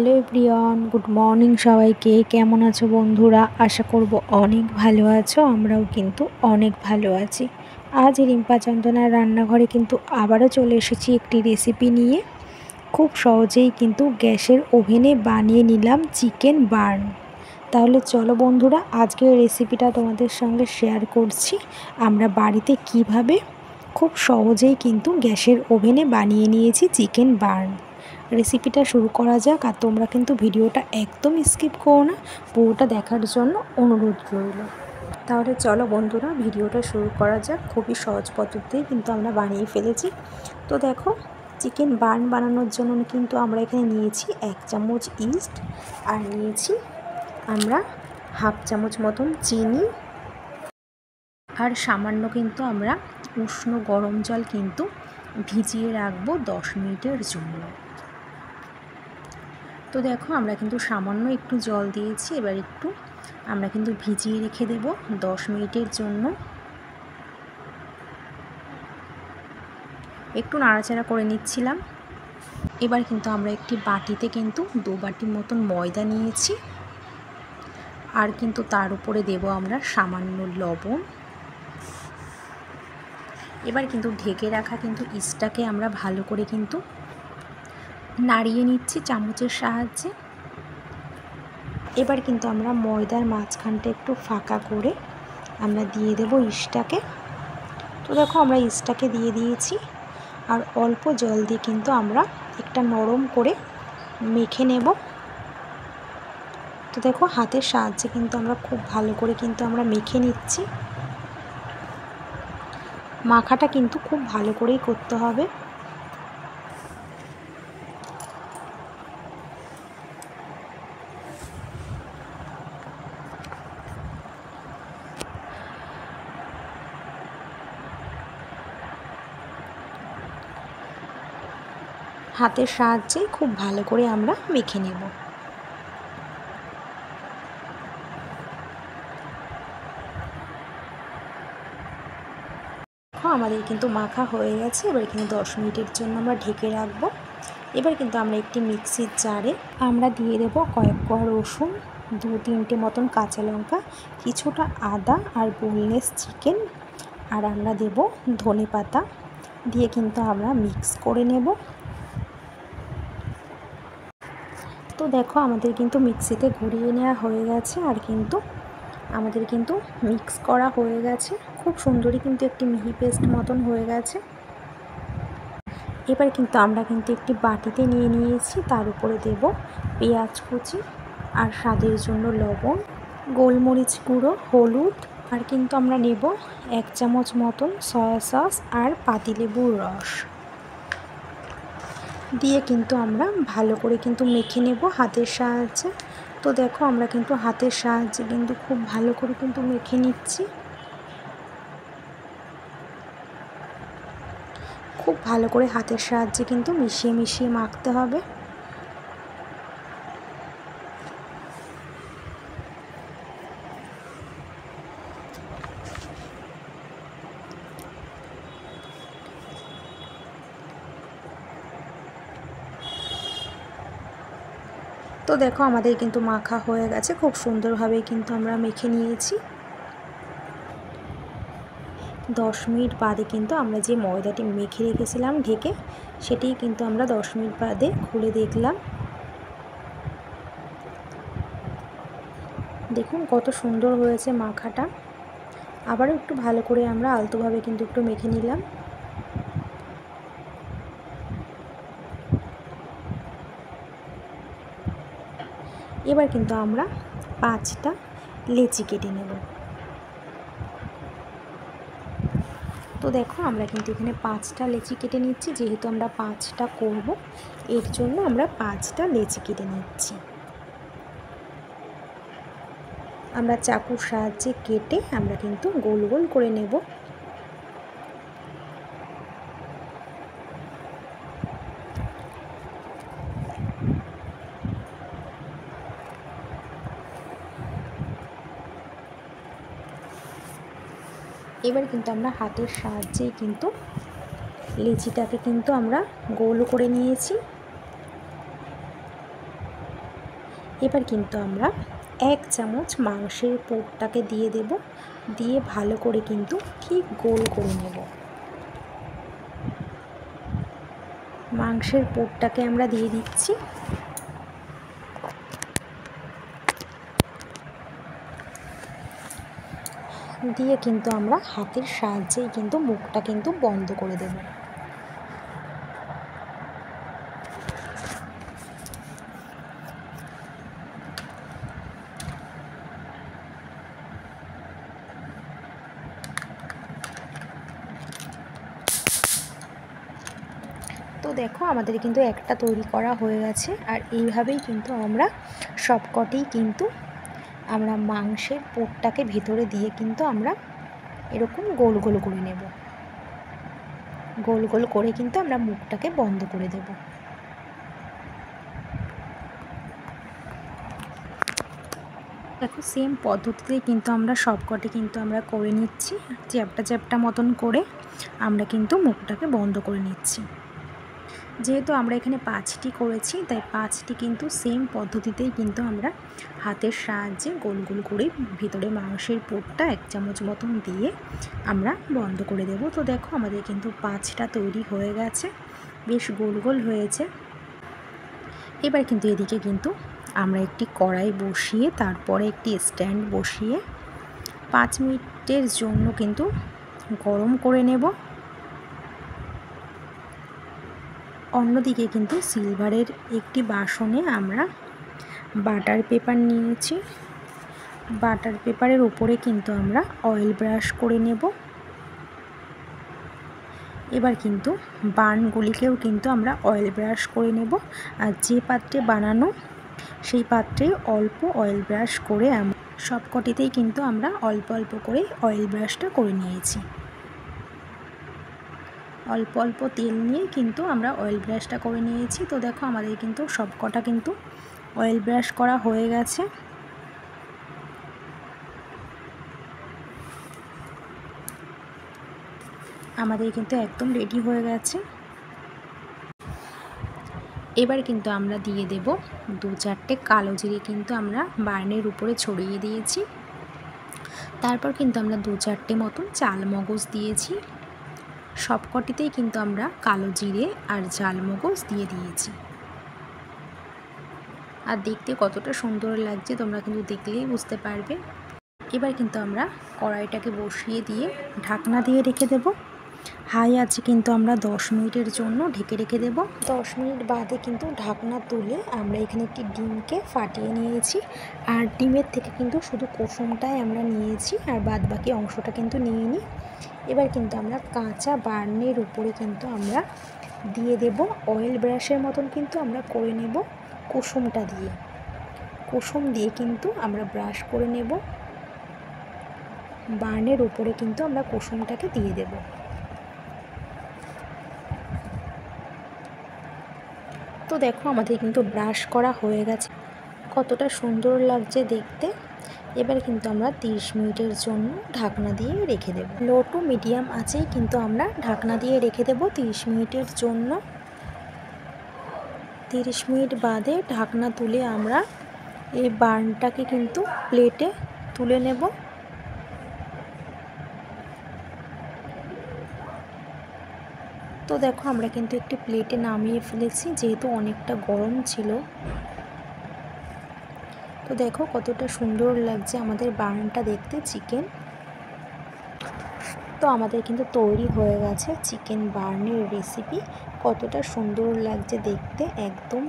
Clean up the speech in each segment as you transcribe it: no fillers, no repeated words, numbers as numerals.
Hello everyone, good morning সবাইকে। কেমন আছো বন্ধুরা? আশা করব অনেক ভালো আছো। আমরাও কিন্তু অনেক ভালো আছি। আজ রিম্পা চন্দনার রান্নাঘরে কিন্তু আবারও চলে এসেছি একটি রেসিপি নিয়ে। খুব সহজেই কিন্তু গ্যাসের ওভেনে বানিয়ে নিলাম চিকেন বার্ন। তাহলে চলো বন্ধুরা, আজকের রেসিপিটা তোমাদের সঙ্গে শেয়ার করছি। আমরা বাড়িতে কিভাবে খুব সহজেই কিন্তু গ্যাসের ওভেনে বানিয়ে নিয়েছি চিকেন বার্ন। রেসিপিটা শুরু করা যাক। আর তোমরা কিন্তু ভিডিওটা একদম স্কিপ করো না, পুরোটা দেখার জন্য অনুরোধ রইল। তাহলে চলো বন্ধুরা, ভিডিওটা শুরু করা যাক। খুবই সহজ পদ্ধতিতেই কিন্তু আমরা বানিয়ে ফেলেছি। তো দেখো, চিকেন বার্ন বানানোর জন্য কিন্তু আমরা এখানে নিয়েছি 1 চামচ ইস্ট, আর নিয়েছি আমরা হাফ চামচ মতন চিনি, আর সামান্য কিন্তু আমরা উষ্ণ গরম জল কিন্তু ভিজিয়ে রাখবো 10 মিনিটের জন্য। তো দেখো, আমরা কিন্তু সামান্য একটু জল দিয়েছি। এবার একটু আমরা কিন্তু ভিজিয়ে রেখে দেব 10 মিনিটের জন্য। একটু নাড়াচাড়া করে নিচ্ছিলাম। এবার কিন্তু আমরা একটি বাটিতে কিন্তু 2 বাটি মতন ময়দা নিয়েছি, আর কিন্তু তার উপরে দেব আমরা সামান্য লবণ। এবার কিন্তু ঢেকে রাখা কিন্তু ইস্টটাকে আমরা ভালো করে কিন্তু নাড়িয়ে নিচ্ছি চামচের সাহায্যে। এবার কিন্তু আমরা ময়দার মাঝখানটা একটু ফাঁকা করে আমরা দিয়ে দেব ইস্টটাকে। তো দেখো, আমরা ইস্টটাকে দিয়ে দিয়েছি, আর অল্প জল দিয়ে কিন্তু আমরা একটা নরম করে মেখে নেব। তো দেখো, হাতের সাহায্যে কিন্তু আমরা খুব ভালো করে কিন্তু আমরা মেখে নিচ্ছি। মাখাটা কিন্তু খুব ভালো করেই করতে হবে। হাতের সাহায্যে খুব ভালো করে আমরা মেখে নেব। আমাদের কিন্তু মাখা হয়ে গেছে। এবার কিন্তু 10 মিনিটের জন্য আমরা ঢেকে রাখবো। এবার কিন্তু আমরা একটি মিক্সির জারে আমরা দিয়ে দেব কয়েক কোয়া রসুন, 2-3টে মতন কাঁচা লঙ্কা, কিছুটা আদা, আর বোনলেস চিকেন, আর আমরা দেব ধনেপাতা দিয়ে কিন্তু আমরা মিক্স করে নেব। তো দেখো, আমাদের কিন্তু মিক্সিতে ঘুরিয়ে নেওয়া হয়ে গেছে, আর কিন্তু আমাদের কিন্তু মিক্স করা হয়ে গেছে। খুব সুন্দরই কিন্তু একটি মিহি পেস্ট মতন হয়ে গেছে। এবার কিন্তু আমরা কিন্তু একটি বাটিতে নিয়ে নিয়েছি। তার উপরে দেব পেঁয়াজ কুচি, আর স্বাদের জন্য লবণ, গোলমরিচ গুঁড়ো, হলুদ, আর কিন্তু আমরা নেব 1 চামচ মতন সয়া সস আর পাতিলেবুর রস দিয়ে কিন্তু আমরা ভালো করে কিন্তু মেখে নেব হাতের সাহায্যে। তো দেখো, আমরা কিন্তু হাতের সাহায্যে কিন্তু খুব ভালো করে কিন্তু মেখে নিচ্ছি। খুব ভালো করে হাতের সাহায্যে কিন্তু মিশিয়ে মিশিয়ে মাখতে হবে। তো দেখো, আমাদের কিন্তু মাখা হয়ে গেছে। খুব সুন্দরভাবে কিন্তু আমরা মেখে নিয়েছি। 10 মিনিট বাদে কিন্তু আমরা যে ময়দাটি মেখে রেখেছিলাম ঢেকে, সেটি কিন্তু আমরা 10 মিনিট বাদে খুলে দেখলাম। দেখুন কত সুন্দর হয়েছে মাখাটা। আবারও একটু ভালো করে আমরা আলতোভাবে কিন্তু একটু মেখে নিলাম। এবার কিন্তু আমরা 5টা লেচি কেটে নেব। তো দেখো, আমরা কিন্তু এখানে 5টা লেচি কেটে নিচ্ছি। যেহেতু আমরা 5টা করব, এর জন্য আমরা 5টা লেচি কেটে নিচ্ছি। আমরা চাকুর সাহায্যে কেটে আমরা কিন্তু গোল গোল করে নেব। এবার কিন্তু আমরা হাতের সাহায্যেই কিন্তু লেচিটাকে কিন্তু আমরা গোল করে নিয়েছি। এবার কিন্তু আমরা 1 চামচ মাংসের পুরটাকে দিয়ে দেব, দিয়ে ভালো করে কিন্তু ঠিক গোল করে নেব। মাংসের পুরটাকে আমরা দিয়ে দিচ্ছি। দিয়ে কিন্তু আমরা হাতের সাহায্যেই কিন্তু মুখটা কিন্তু বন্ধ করে দেব। তো দেখো আমাদের কিন্তু একটা তৈরি করা হয়ে গেছে। আর এইভাবেই কিন্তু আমরা সবকটিই কিন্তু আমরা মাংসের পুরটাকে ভেতরে দিয়ে কিন্তু আমরা এরকম গোল গোল করে নেব। গোল গোল করে কিন্তু আমরা মুখটাকে বন্ধ করে দেব। দেখো সেম পদ্ধতিতে কিন্তু আমরা সবকটি কিন্তু আমরা করে নিচ্ছি। চ্যাপটা চ্যাপটা মতন করে আমরা কিন্তু মুখটাকে বন্ধ করে নিচ্ছি। যেহেতু আমরা এখানে 5টি করেছি, তাই 5টি কিন্তু সেম পদ্ধতিতেই কিন্তু আমরা হাতের সাহায্যে গোল গোল করে ভিতরে মাংসের পুরটা 1 চামচ মতন দিয়ে আমরা বন্ধ করে দেব। তো দেখো আমাদের কিন্তু 5টা তৈরি হয়ে গেছে, বেশ গোল গোল হয়েছে। এবার কিন্তু এদিকে কিন্তু আমরা একটি কড়াই বসিয়ে তারপরে একটি স্ট্যান্ড বসিয়ে 5 মিনিটের জন্য কিন্তু গরম করে নেব। অন্যদিকে কিন্তু সিলভারের একটি বাসনে আমরা বাটার পেপার নিয়েছি। বাটার পেপারের উপরে কিন্তু আমরা অয়েল ব্রাশ করে নেব। এবার কিন্তু বানগুলিকেও কিন্তু আমরা অয়েল ব্রাশ করে নেব। আর যে পাত্রে বানানো সেই পাত্রে অল্প অয়েল ব্রাশ করে সবকটিতেই কিন্তু আমরা অল্প অল্প করে অয়েল ব্রাশটা করে নিয়েছি। অল্প অল্প তেল নিয়ে কিন্তু আমরা অয়েল ব্রাশটা করে নিয়েছি। তো দেখো আমাদের কিন্তু সবকটা কিন্তু অয়েল ব্রাশ করা হয়ে গেছে। আমাদের কিন্তু একদম রেডি হয়ে গেছে। এবার কিন্তু আমরা দিয়ে দেব 2-4টে কালো জিরে কিন্তু আমরা বার্নের উপরে ছড়িয়ে দিয়েছি। তারপর কিন্তু আমরা 2-4টে মতন চালমগজ দিয়েছি। সবকটিতেই কিন্তু আমরা কালো জিরে আর চালমগজ দিয়ে দিয়েছি। আর দেখতে কতটা সুন্দর লাগছে তোমরা কিন্তু দেখলেই বুঝতে পারবে। এবার কিন্তু আমরা কড়াইটাকে বসিয়ে দিয়ে ঢাকনা দিয়ে রেখে দেব। হাই আছে কিন্তু আমরা 10 মিনিটের জন্য ঢেকে রেখে দেব। 10 মিনিট বাদে কিন্তু ঢাকনা তুলে আমরা এখানে একটি ডিমকে ফাটিয়ে নিয়েছি। আর ডিমের থেকে কিন্তু শুধু কুসুমটাই আমরা নিয়েছি, আর বাদ বাকি অংশটা কিন্তু নিয়ে নিই। এবার কিন্তু আমরা কাঁচা বার্নের উপরে কিন্তু আমরা দিয়ে দেব অয়েল ব্রাশের মতন কিন্তু আমরা করে নেব কুসুমটা দিয়ে। কুসুম দিয়ে কিন্তু আমরা ব্রাশ করে নেব। বার্নের উপরে কিন্তু আমরা কুসুমটাকে দিয়ে দেব। তো দেখো আমাদের কিন্তু ব্রাশ করা হয়ে গেছে, কতটা সুন্দর লাগছে দেখতে। এবার কিন্তু আমরা 30 মিনিটের জন্য ঢাকনা দিয়ে রেখে দেব। লো টু মিডিয়াম আঁচেই কিন্তু আমরা ঢাকনা দিয়ে রেখে দেব 30 মিনিটের জন্য। 30 মিনিট বাদে ঢাকনা তুলে আমরা এই বার্নটাকে কিন্তু প্লেটে তুলে নেব। তো দেখো আমরা কিন্তু একটি প্লেটে নামিয়ে ফেলেছি, যেহেতু অনেকটা গরম ছিল। তো দেখো কতটা সুন্দর লাগছে আমাদের বার্নটা দেখতে, চিকেন। তো আমাদের কিন্তু তৈরি হয়ে গেছে চিকেন বার্নের রেসিপি। কতটা সুন্দর লাগছে দেখতে, একদম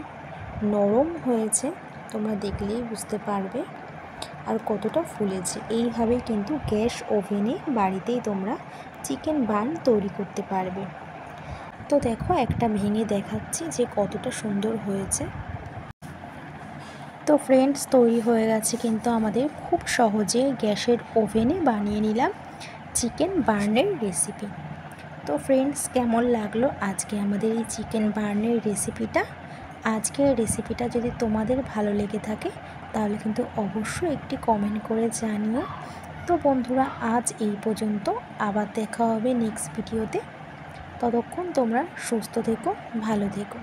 নরম হয়েছে, তোমরা দেখলেই বুঝতে পারবে। আর কতটা ফুলেছে। এইভাবেই কিন্তু গ্যাস ওভেনে বাড়িতেই তোমরা চিকেন বার্ন তৈরি করতে পারবে। তো দেখো একটা ভেঙে দেখাচ্ছি যে কতটা সুন্দর হয়েছে। তো ফ্রেন্ডস তৈরি হয়ে গেছে কিন্তু আমাদের খুব সহজে গ্যাসের ওভেনে বানিয়ে নিলাম চিকেন বার্নের রেসিপি। তো ফ্রেন্ডস কেমন লাগলো আজকে আমাদের এই চিকেন বার্নের রেসিপিটা। আজকের রেসিপিটা যদি তোমাদের ভালো লেগে থাকে তাহলে কিন্তু অবশ্যই একটি কমেন্ট করে জানিও। তো বন্ধুরা আজ এই পর্যন্ত, আবার দেখা হবে নেক্সট ভিডিওতে। ততক্ষণ তোমরা সুস্থ থেকো, ভালো থেকো।